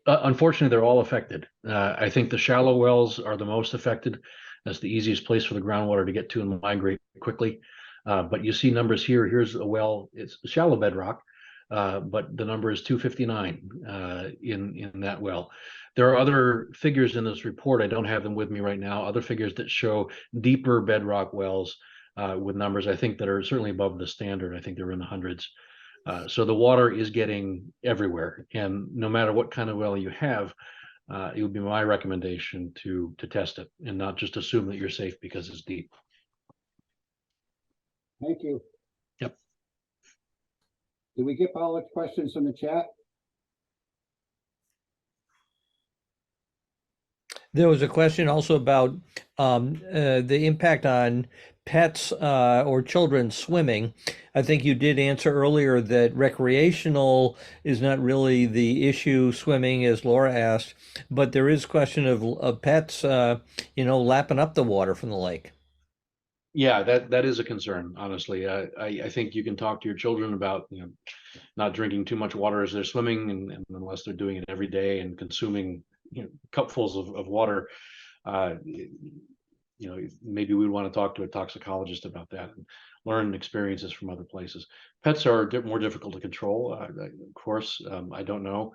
Unfortunately, they're all affected. I think the shallow wells are the most affected. That's the easiest place for the groundwater to get to and migrate quickly. But you see numbers here. Here's a well, it's shallow bedrock, but the number is 259 in that well. There are other figures in this report. I don't have them with me right now. Other figures that show deeper bedrock wells with numbers, I think, that are certainly above the standard. I think they're in the hundreds. So the water is getting everywhere. And no matter what kind of well you have, it would be my recommendation to test it and not just assume that you're safe because it's deep. Thank you. Did we get all the questions from the chat? There was a question also about the impact on pets or children swimming. I think you did answer earlier that recreational is not really the issue, swimming, as Laura asked, but there is question of pets, lapping up the water from the lake. Yeah, that is a concern, honestly. I think you can talk to your children about, not drinking too much water as they're swimming, and unless they're doing it every day and consuming, cupfuls of water. Maybe we'd want to talk to a toxicologist about that and learn experiences from other places. Pets are more difficult to control. Of course, I don't know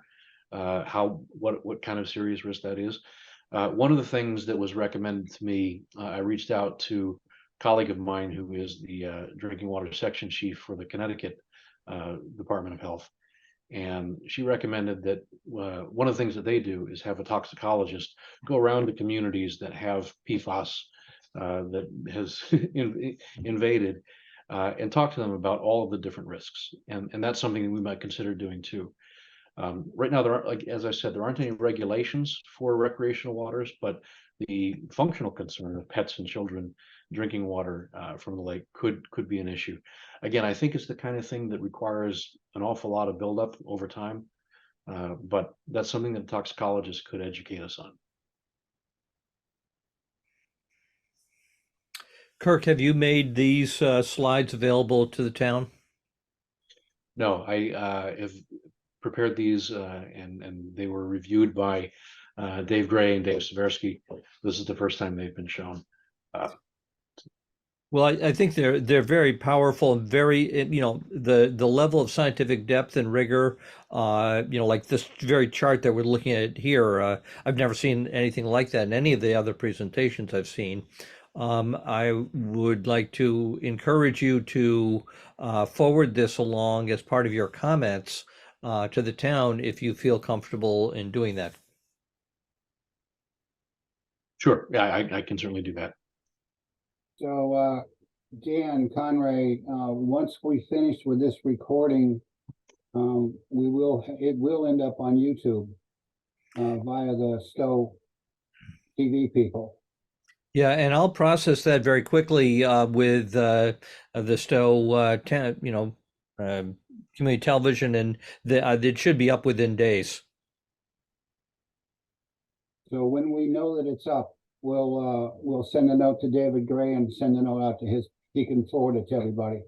what kind of serious risk that is. One of the things that was recommended to me, I reached out to a colleague of mine who is the drinking water section chief for the Connecticut Department of Health. And she recommended that one of the things that they do is have a toxicologist go around to communities that have PFAS that has invaded and talk to them about all of the different risks. And that's something that we might consider doing too. Right now, there aren't, like as I said, there aren't any regulations for recreational waters, but the functional concern of pets and children drinking water from the lake could be an issue. Again, I think it's the kind of thing that requires an awful lot of buildup over time, but that's something that toxicologists could educate us on. Kirk, have you made these slides available to the town? No, I have prepared these and they were reviewed by Dave Gray and Dave Seversky. This is the first time they've been shown. Well, I think they're very powerful and very, the level of scientific depth and rigor, like this very chart that we're looking at here. I've never seen anything like that in any of the other presentations I've seen. I would like to encourage you to forward this along as part of your comments to the town if you feel comfortable in doing that. Sure, yeah, I can certainly do that. So, Dan, Conrad, once we finish with this recording, it will end up on YouTube via the Stowe TV people. Yeah, and I'll process that very quickly with the Stowe, community television, and it should be up within days. So when we know that it's up, we'll send a note to David Gray and send a note out to he can forward it to everybody.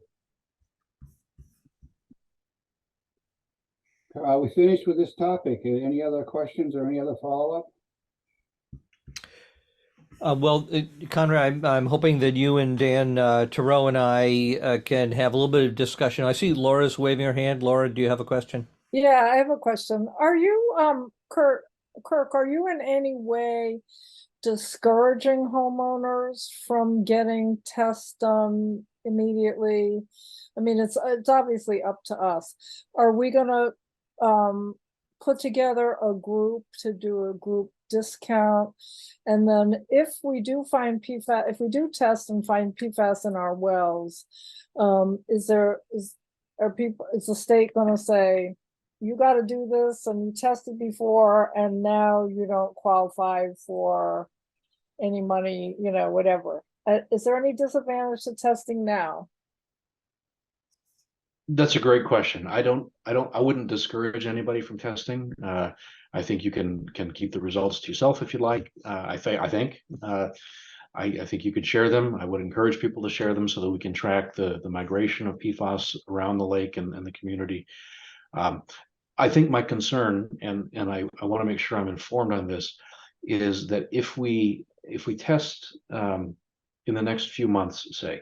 We finished with this topic. Any other questions or any other follow-up? Well, Conrad, I'm hoping that you and Dan Thoreau and I can have a little bit of discussion. I see Laura's waving her hand. Laura, do you have a question? Yeah, I have a question. Are you, Kirk, are you in any way discouraging homeowners from getting tests done immediately? I mean, it's obviously up to us. Are we gonna put together a group to do a group discount? And then if we do find PFAS, if we do test and find PFAS in our wells, is the state gonna say, you got to do this and you tested before and now you don't qualify for any money, whatever? Is there any disadvantage to testing now? That's a great question. I wouldn't discourage anybody from testing. I think you can keep the results to yourself if you like. I think you could share them. I would encourage people to share them so that we can track the migration of PFAS around the lake and the community. I think my concern, and I want to make sure I'm informed on this, is that if we test in the next few months, say,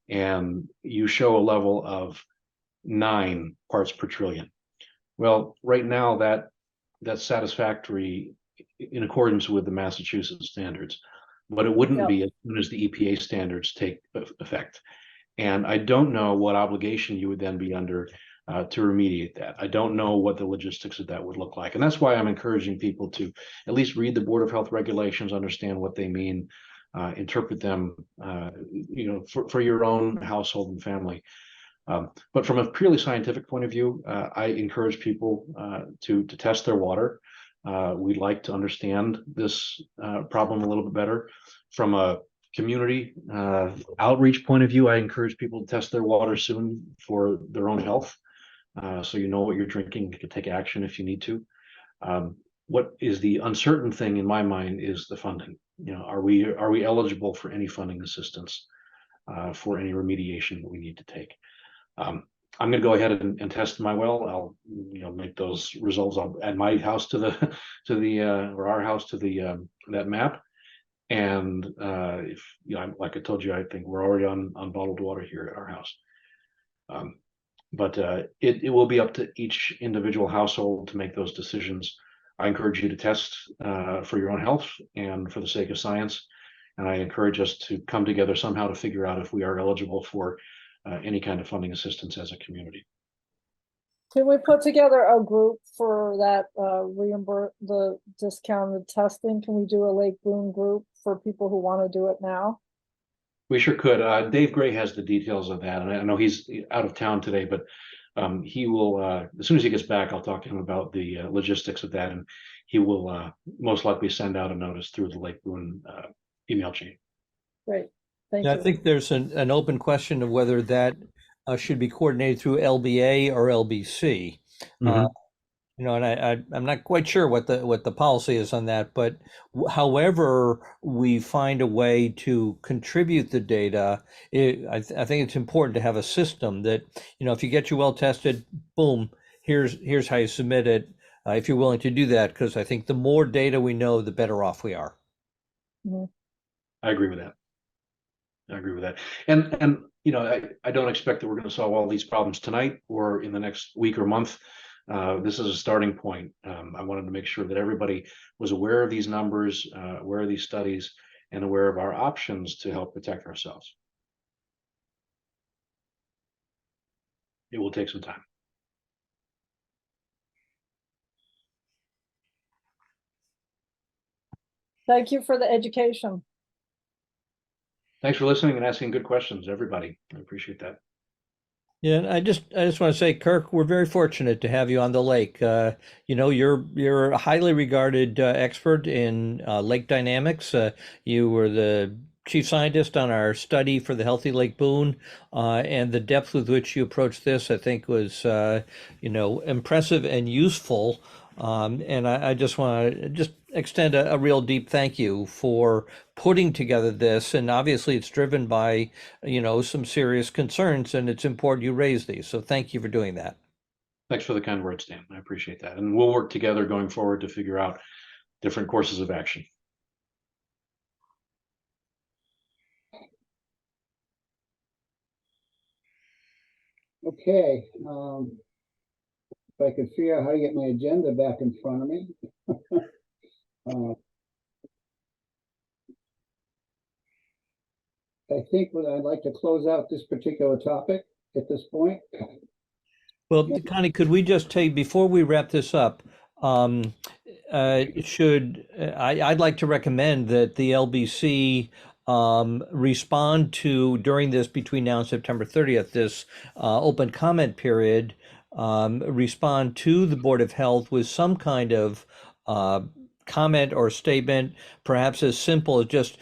and you show a level of 9 parts per trillion, well, right now that's satisfactory in accordance with the Massachusetts standards, but it wouldn't be as soon as the EPA standards take effect. And I don't know what obligation you would then be under to remediate that. I don't know what the logistics of that would look like. And that's why I'm encouraging people to at least read the Board of Health regulations, understand what they mean, interpret them, for your own household and family. But from a purely scientific point of view, I encourage people to test their water. We'd like to understand this problem a little bit better. From a community outreach point of view, I encourage people to test their water soon for their own health. So you know what you're drinking, you can take action if you need to. What is the uncertain thing in my mind is the funding. You know, are we eligible for any funding assistance for any remediation that we need to take? I'm going to go ahead and test my well. I'll make those results. I'll add my house to the or our house to the that map. And if like I told you, I think we're already on bottled water here at our house. But it will be up to each individual household to make those decisions. I encourage you to test for your own health and for the sake of science. And I encourage us to come together somehow to figure out if we are eligible for any kind of funding assistance as a community. Can we put together a group for that reimburse the discounted testing? Can we do a Lake Boon group for people who want to do it now? We sure could. Dave Gray has the details of that, and I know he's out of town today, but he will, as soon as he gets back, I'll talk to him about the logistics of that, and he will most likely send out a notice through the Lake Boon email chain. Great, thank Yeah, you. I think there's an open question of whether that should be coordinated through LBA or LBC. And I'm not quite sure what the policy is on that, but however we find a way to contribute the data, I think it's important to have a system that, if you get your well tested, boom, here's how you submit it, if you're willing to do that, because I think the more data we know, the better off we are. Mm-hmm. I agree with that. And I don't expect that we're going to solve all these problems tonight or in the next week or month. This is a starting point. I wanted to make sure that everybody was aware of these numbers, aware of these studies, and aware of our options to help protect ourselves. It will take some time. Thank you for the education. Thanks for listening and asking good questions, everybody. I appreciate that. Yeah, and I just want to say, Kirk, we're very fortunate to have you on the lake. You're a highly regarded expert in lake dynamics. You were the chief scientist on our study for the Healthy Lake Boon, and the depth with which you approached this, I think, was impressive and useful. And I just want to extend a real deep thank you for putting together this. And obviously it's driven by, some serious concerns, and it's important you raise these. So thank you for doing that. Thanks for the kind words, Dan. I appreciate that. And we'll work together going forward to figure out different courses of action. Okay. If I could figure out how to get my agenda back in front of me. I think I'd like to close out this particular topic at this point. Well, Connie, could we just take, before we wrap this up, I'd like to recommend that the LBC respond to, during this, between now and September 30th, this open comment period, respond to the Board of Health with some kind of comment or statement, perhaps as simple as just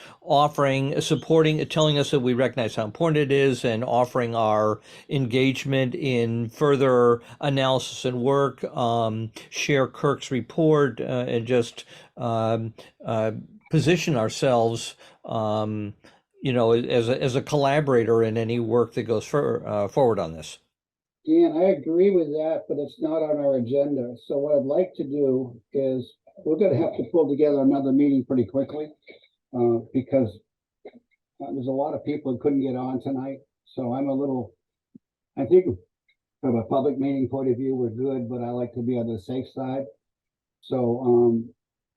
supporting, telling us that we recognize how important it is, and offering our engagement in further analysis and work, share Kirk's report, and just position ourselves, as a collaborator in any work that goes forward on this. Dan, I agree with that, but it's not on our agenda. So what I'd like to do is, we're going to have to pull together another meeting pretty quickly because there's a lot of people who couldn't get on tonight. So I think from a public meeting point of view, we're good, but I like to be on the safe side. So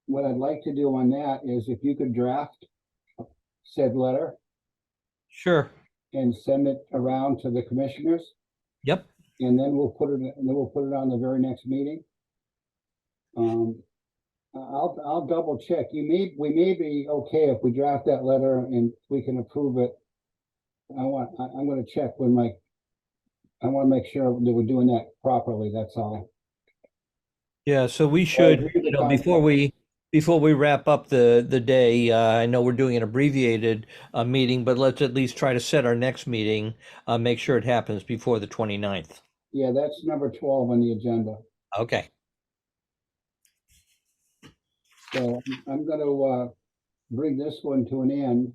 what I'd like to do on that is, if you could draft said letter. Sure. And send it around to the commissioners. Yep. And then we'll put it on the very next meeting. I'll double check. We may be okay if we draft that letter and we can approve it. I'm going to check when I want to make sure that we're doing that properly, that's all. Yeah, so we I should, agree with the before we wrap up the day, I know we're doing an abbreviated meeting, but let's at least try to set our next meeting, make sure it happens before the 29th. Yeah, that's number 12 on the agenda. Okay. So I'm going to bring this one to an end.